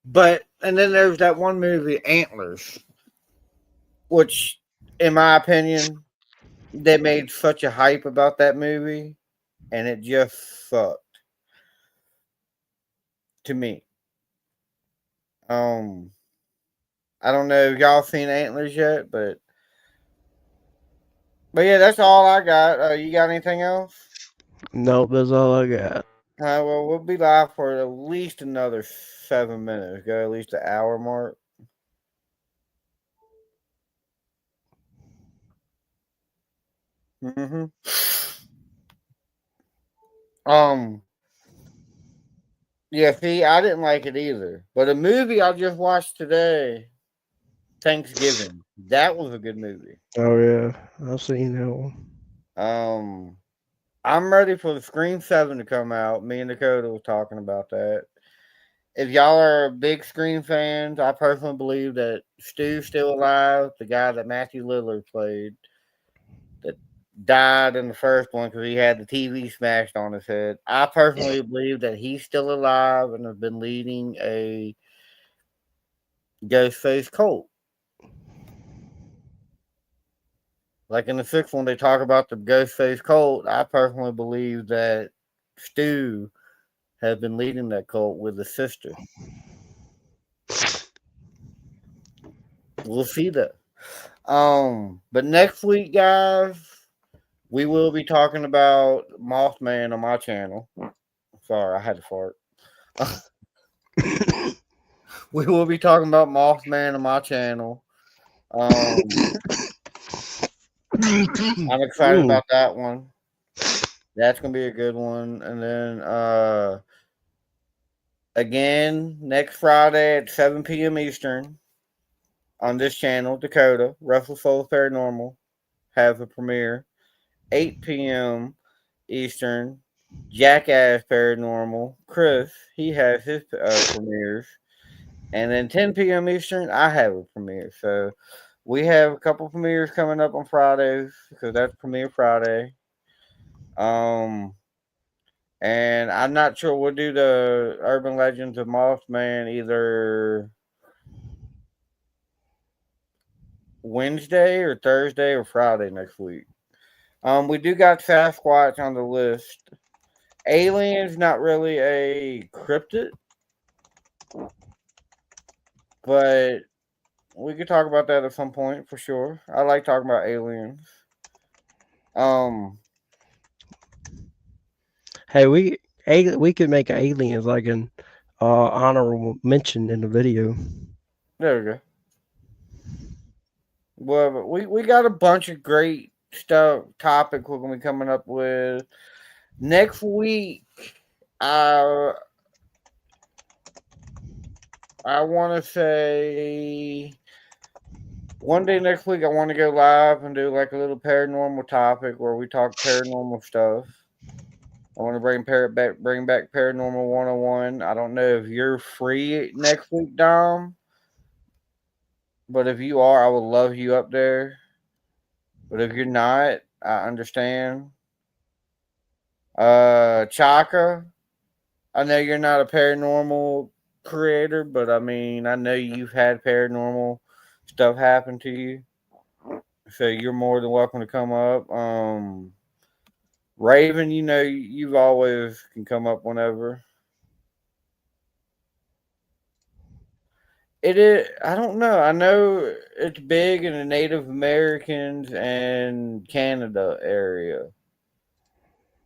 Speaker 1: But and then there's that one movie, Antlers, which, in my opinion, they made such a hype about that movie, and it just sucked to me. Um, I don't know if y'all seen Antlers yet, but yeah, that's all I got. You got anything else?
Speaker 2: Nope, that's all I got.
Speaker 1: Well, we'll be live for at least another 7 minutes. Go at least the hour mark. Mm-hmm. Um. Yeah. See, I didn't like it either. But a movie I just watched today, Thanksgiving. That was a good movie.
Speaker 2: Oh yeah, I've seen that one.
Speaker 1: Um. I'm ready for the Scream 7 to come out. Me and Dakota was talking about that. If y'all are big Scream fans, I personally believe that Stu's still alive, the guy that Matthew Lillard played, that died in the first one because he had the TV smashed on his head. I personally believe that he's still alive and has been leading a Ghostface cult. Like in the sixth one, they talk about the Ghostface cult. I personally believe that Stu has been leading that cult with his sister. We'll see that. But next week, guys, we will be talking about Mothman on my channel. Sorry, I had to fart. We will be talking about Mothman on my channel. Um, I'm excited
Speaker 2: Mm.
Speaker 1: about that one. That's gonna be a good one. And then again next Friday at 7 p.m. Eastern on this channel, Dakota, Russell Souls Paranormal has a premiere. 8 p.m. Eastern, Jackass Paranormal, Chris, he has his premieres. And then 10 p.m. Eastern, I have a premiere. So We have a couple premieres coming up on Fridays because that's premiere Friday. Um, and I'm not sure we'll do the Urban Legends of Mothman either Wednesday or Thursday or Friday next week. We do got Sasquatch on the list. Aliens, not really a cryptid, but we could talk about that at some point for sure. I like talking about aliens. Um,
Speaker 2: Hey, we could make aliens like an honorable mention in the video.
Speaker 1: there we go. Well, we got a bunch of great stuff topic we're gonna be coming up with next week. I I want to say one day next week I want to go live and do like a little paranormal topic where we talk paranormal stuff. I want to bring back Paranormal 101. I don't know if you're free next week, Dom, but if you are, I would love you up there. But if you're not, I understand. Chaka, I know you're not a paranormal creator, but I mean, I know you've had paranormal stuff happen to you, so you're more than welcome to come up. Raven, you know, you've always can come up whenever. It is. I don't know. I know it's big in the Native Americans and Canada area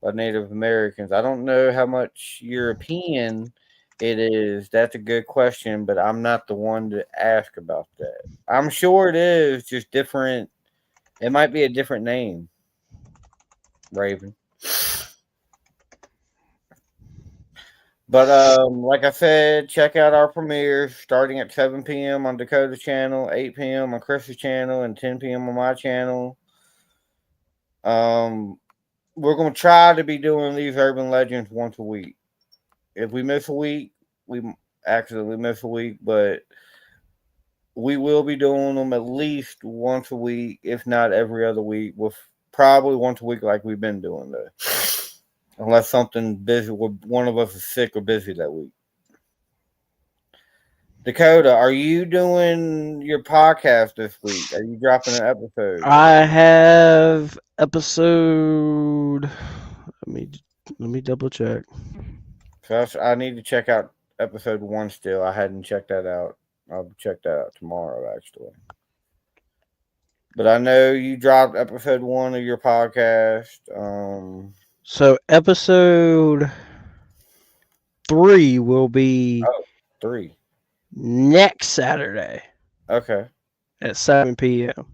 Speaker 1: by Native Americans. I don't know how much European it is. That's a good question, but I'm not the one to ask about that. I'm sure it is just different. It might be a different name, Raven. But like I said, check out our premieres starting at 7 p.m. on Dakota's channel, 8 p.m. on Chris's channel, and 10 p.m. on my channel. Um, we're gonna try to be doing these urban legends once a week. If we miss a week, we accidentally miss a week, but we will be doing them at least once a week, if not every other week, with probably once a week like we've been doing though. Unless something busy, one of us is sick or busy that week. Dakota, are you doing your podcast this week? Are you dropping an episode?
Speaker 2: I have episode. Let me double check.
Speaker 1: So I need to check out episode 1 still. I hadn't checked that out. I'll check that out tomorrow, actually. But I know you dropped episode 1 of your podcast.
Speaker 2: So episode 3 will be
Speaker 1: Oh, 3.
Speaker 2: next Saturday
Speaker 1: Okay.
Speaker 2: at 7 p.m.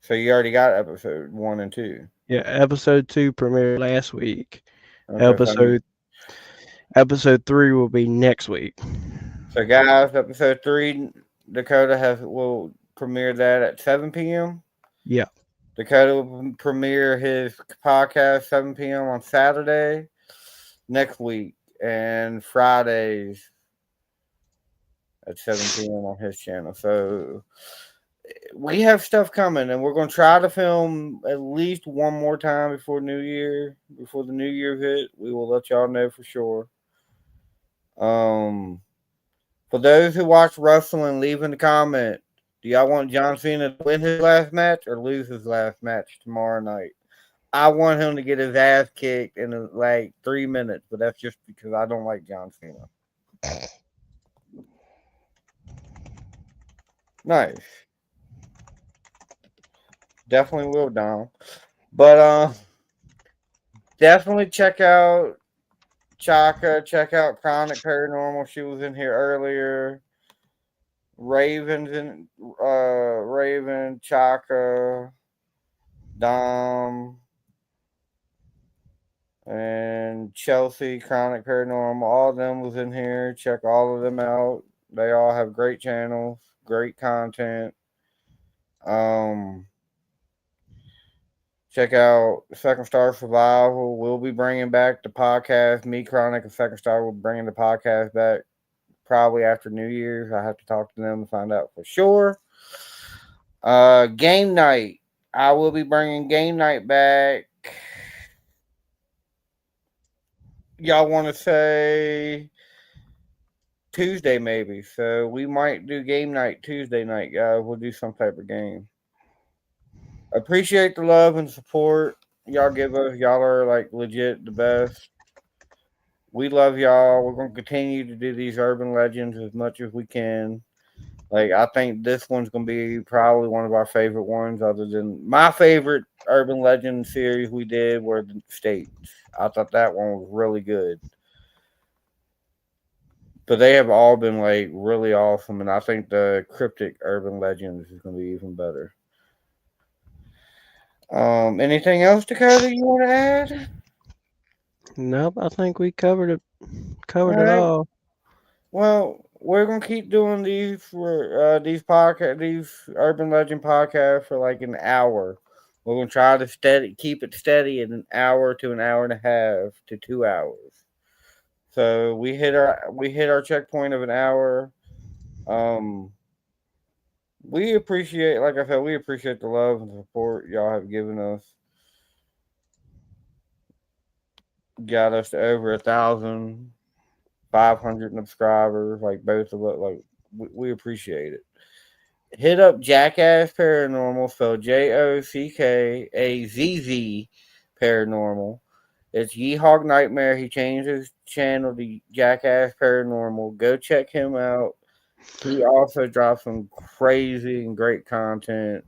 Speaker 1: So you already got episode 1 and 2.
Speaker 2: Yeah, episode 2 premiered last week.
Speaker 1: Okay.
Speaker 2: Episode 3 will be next week.
Speaker 1: So guys, episode 3, Dakota will premiere that at 7 p.m.
Speaker 2: Yeah.
Speaker 1: Dakota will premiere his podcast 7 p.m. on Saturday next week, and Fridays at 7 p.m. on his channel. So we have stuff coming, and we're going to try to film at least one more time before New Year, before the New Year hit. We will let y'all know for sure. For those who watch wrestling, leave in the comment. Do y'all want John Cena to win his last match or lose his last match tomorrow night? I want him to get his ass kicked in like 3 minutes, but that's just because I don't like John Cena. Nice. Definitely will, Dom. But definitely check out Chaka. Check out Chronic Paranormal. She was in here earlier. Raven, Chaka, Dom, and Chelsea, Chronic Paranormal. All of them was in here. Check all of them out. They all have great channels, great content. Um, check out Second Star Survival. We'll be bringing back the podcast. Me, Chronic, and Second Star will bring the podcast back probably after New Year's. I have to talk to them to find out for sure. Game night. I will be bringing game night back. Y'all want to say Tuesday maybe? So we might do game night Tuesday night, guys. We'll do some type of game. Appreciate the love and support y'all give us. Y'all are like legit the best. We love y'all. We're gonna continue to do these urban legends as much as we can. Like I think this one's gonna be probably one of our favorite ones, other than my favorite urban legend series we did were the states. I thought that one was really good. But they have all been like really awesome, and I think the cryptic urban legends is gonna be even better. Anything else, Dakota, you want to add?
Speaker 2: Nope, I think we covered it.
Speaker 1: All
Speaker 2: Covered it
Speaker 1: right.
Speaker 2: all.
Speaker 1: Well, we're gonna keep doing these for these urban legend podcasts for like an hour. We're gonna try to keep it steady in an hour to an hour and a half to 2 hours. So we hit our checkpoint of an hour. Um, we appreciate, like I said, we appreciate the love and support y'all have given us. Got us to over 1,500 subscribers. Like both of us, like we appreciate it. Hit up Jackass Paranormal, spelled JOCKAZZ Paranormal. It's Yeehawk Nightmare. He changed his channel to Jackass Paranormal. Go check him out. He also drops some crazy and great content.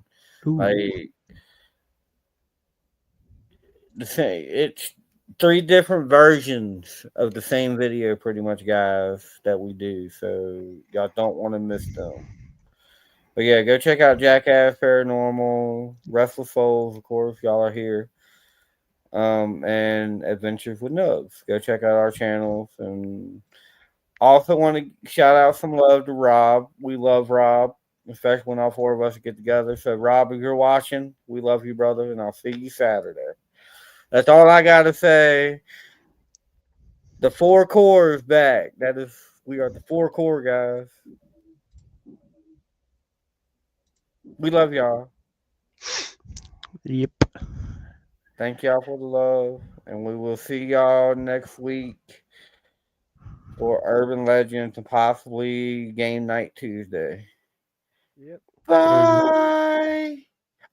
Speaker 2: Ooh.
Speaker 1: Like the same, it's three different versions of the same video, pretty much, guys, that we do. So y'all don't want to miss them. But yeah, go check out Jackass Paranormal, Restless Souls, of course, y'all are here. And Adventures with Nubs. Go check out our channels. And also want to shout out some love to Rob. We love Rob, especially when all four of us get together. So Rob, if you're watching, we love you, brother, and I'll see you Saturday. That's all I gotta say. The four core is back. That is, we are the four core guys. We love y'all.
Speaker 2: Yep.
Speaker 1: Thank y'all for the love, and we will see y'all next week for Urban Legends and possibly Game Night Tuesday.
Speaker 2: Yep. And
Speaker 1: Bye.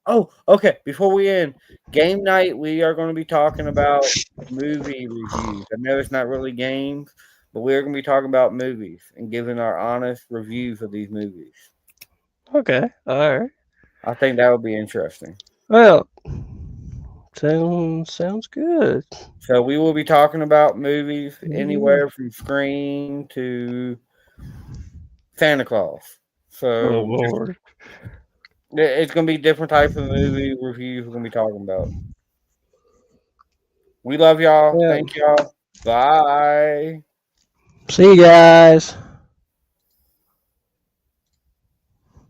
Speaker 1: Oh, okay. Before we end, Game Night, we are going to be talking about movie reviews. I know it's not really games, but we're going to be talking about movies and giving our honest reviews of these movies.
Speaker 2: okay. All right.
Speaker 1: I think that would be interesting.
Speaker 2: Well, sounds good.
Speaker 1: So we will be talking about movies
Speaker 2: Yeah.
Speaker 1: anywhere from Scream to Santa Claus.
Speaker 2: Oh
Speaker 1: So just
Speaker 2: Lord.
Speaker 1: it's gonna be different types of movie reviews we're gonna be talking about. We love y'all.
Speaker 2: Yeah.
Speaker 1: Thank y'all. Bye.
Speaker 2: See you guys.